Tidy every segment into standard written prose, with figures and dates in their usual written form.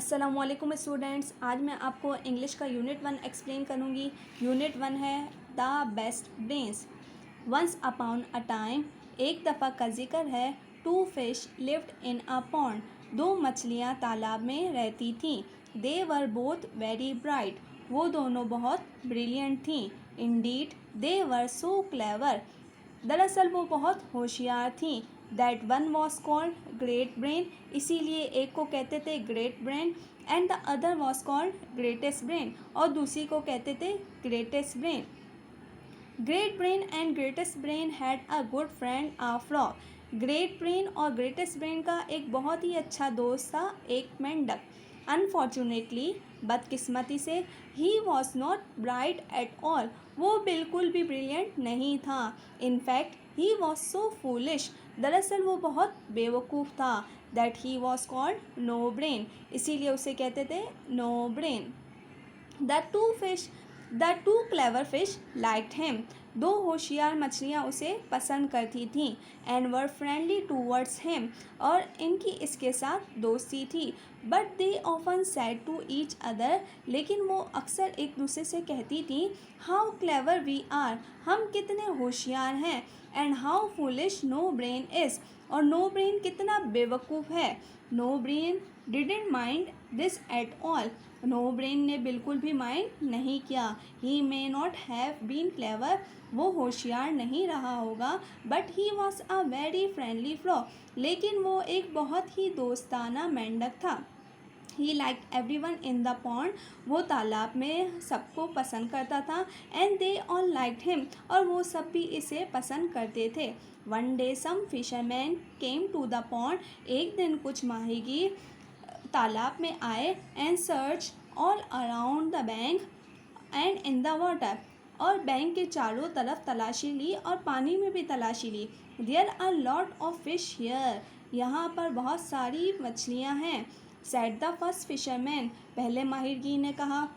अस्सलामुअलैकुम स्टूडेंट्स, आज मैं आपको इंग्लिश का यूनिट 1 एक्सप्लेन करूँगी। यूनिट 1 है the best brains. Once upon a time, एक दफ़ा का जिक्र है। Two fish lived in a pond, दो मछलियाँ तालाब में रहती थीं। They were both very bright, वो दोनों बहुत ब्रिलियंट थीं। इंडीड दे वर सो क्लेवर, दरअसल वो बहुत होशियार थीं। That one was called great brain, इसीलिए एक को कहते थे great Brain. And the other was called greatest Brain, और दूसरी को कहते थे greatest brain. Great Brain and greatest brain had a good friend a frog. Great brain और ग्रेटेस्ट ब्रेन का एक बहुत ही अच्छा दोस्त था, एक मेंढक। अनफॉर्चुनेटली, बदकिस्मती से, he was not bright at all, वो बिल्कुल भी ब्रिलियंट नहीं था। In fact he was so foolish, दरअसल वो बहुत बेवकूफ़ था। That he was called No Brain, इसीलिए उसे कहते थे No Brain. The two clever fish liked him, दो होशियार मछलियाँ उसे पसंद करती थीं। And were friendly towards him, और इनकी इसके साथ दोस्ती थी। But they often said to each other, लेकिन वो अक्सर एक दूसरे से कहती थी, हाउ क्लेवर वी आर, हम कितने होशियार हैं। And how foolish no brain is, और नो ब्रेन कितना बेवकूफ़ है। No brain didn't mind this at all, no brain ने बिल्कुल भी माइंड नहीं किया। He may not have been clever, वो होशियार नहीं रहा होगा। But he was a very friendly frog, लेकिन वो एक बहुत ही दोस्ताना मेंढक था। He like everyone in the pond, वो तालाब में सबको पसंद करता था। And they all liked him, और वो सब भी इसे पसंद करते थे। One day some fisherman came to the pond, एक दिन कुछ माहीगीर तालाब में आए। And search all around the bank and in the water, और बैंक के चारों तरफ तलाशी ली और पानी में भी तलाशी ली। There are lot of fish here, यहाँ पर बहुत सारी मछलियाँ हैं। सेड द फर्स्ट फिशरमैन, पहले माहिरगिर ने कहा।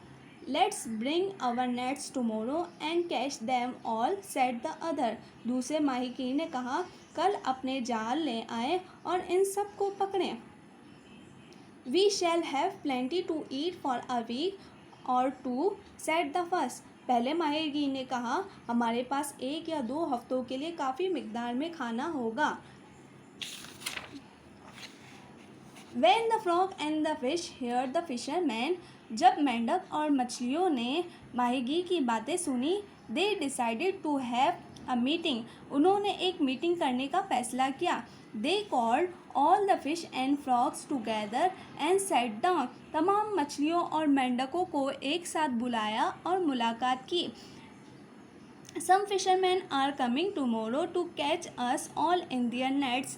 Let's bring our nets tomorrow and catch them all, said the other, दूसरे माहिरगिर ने कहा, कल अपने जाल ले आए और इन सब को पकड़ें। We shall have plenty to eat for a week or two, said the first, पहले माहिरगिर ने कहा, हमारे पास 1 या 2 हफ्तों के लिए काफ़ी मिकदार में खाना होगा। When the frog and the fish heard the fisherman, जब मेंढक और मछलियों ने माहिरगिर की बातें सुनी, they decided to have a meeting, उन्होंने एक मीटिंग करने का फैसला किया। They called all the fish and frogs together and sat down, तमाम मछलियों और मेंढकों को एक साथ बुलाया और मुलाकात की। Some fishermen are coming tomorrow to catch us all in their nets,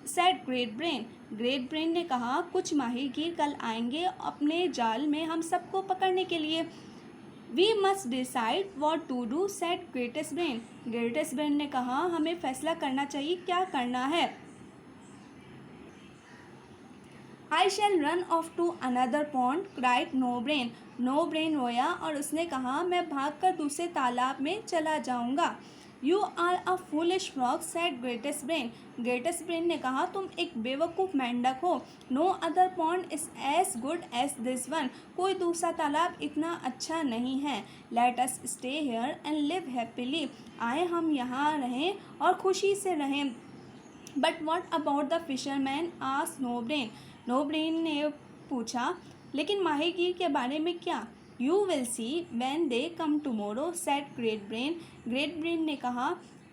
said Great Brain. Great Brain ने कहा, कुछ माहिरगिर कल आएंगे अपने जाल में हम सबको पकड़ने के लिए। We must decide what to do, said greatest brain. Greatest brain ने कहा, हमें फैसला करना चाहिए क्या करना है। I shall run off to another pond, cried No Brain. No Brain रोया और उसने कहा, मैं भागकर दूसरे तालाब में चला जाऊंगा। You are a foolish frog, said greatest brain. Greatest brain ने कहा, तुम एक बेवकूफ़ मेंढक हो। No other pond is as good as this one, कोई दूसरा तालाब इतना अच्छा नहीं है। Let us stay here and live happily, आए हम यहाँ रहें और खुशी से रहें। But what about the fisherman, asked No Brain. No brain ने पूछा, लेकिन माहिरगिर के बारे में क्या। You will see when they come tomorrow, said Great Brain. Great Brain ने कहा,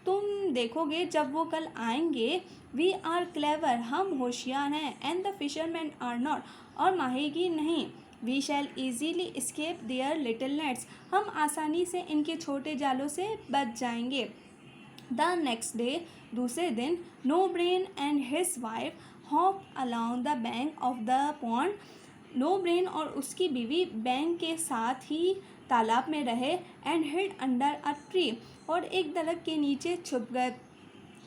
तुम देखोगे जब वो कल आएंगे। वी आर क्लेवर, हम होशियार हैं। And the fisherman are not, और माहिरगिर नहीं। We shall easily escape their little nets, हम आसानी से इनके छोटे जालों से बच जाएंगे। द नेक्स्ट डे, दूसरे दिन, No Brain and his wife hop along the bank of the pond, No Brain और उसकी बीवी बैंक के साथ ही तालाब में रहे। And hid under a tree, और एक दरख्त के नीचे छुप गए।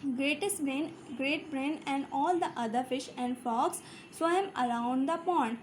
Great Brain and all the other fish and frogs swam around the pond,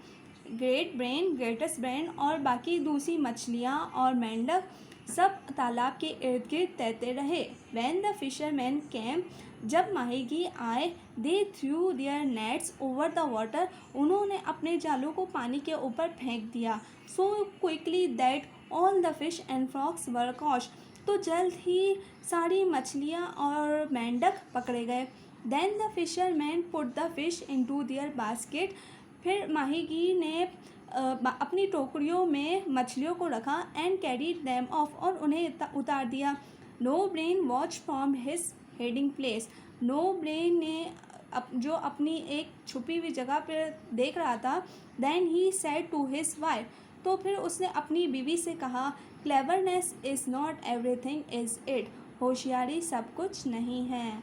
Great Brain, Greatest Brain और बाकी दूसरी मछलियाँ और मेंढक सब तालाब के इर्द गिर्द तैरते रहे। When the fisherman came, जब माहीगीर आए, they threw their nets over the water, उन्होंने अपने जालों को पानी के ऊपर फेंक दिया। So quickly that all the fish and frogs were caught, तो जल्द ही सारी मछलियाँ और मेंढक पकड़े गए। Then the fisherman put the fish into their basket, फिर माहीगीर ने अपनी टोकरियों में मछलियों को रखा। एंड कैरीड देम ऑफ, और उन्हें उतार दिया। No Brain watch from his hiding place, No brain ने जो अपनी एक छुपी हुई जगह पर देख रहा था। Then he said to his wife, तो फिर उसने अपनी बीवी से कहा, cleverness is not everything is it, होशियारी सब कुछ नहीं है।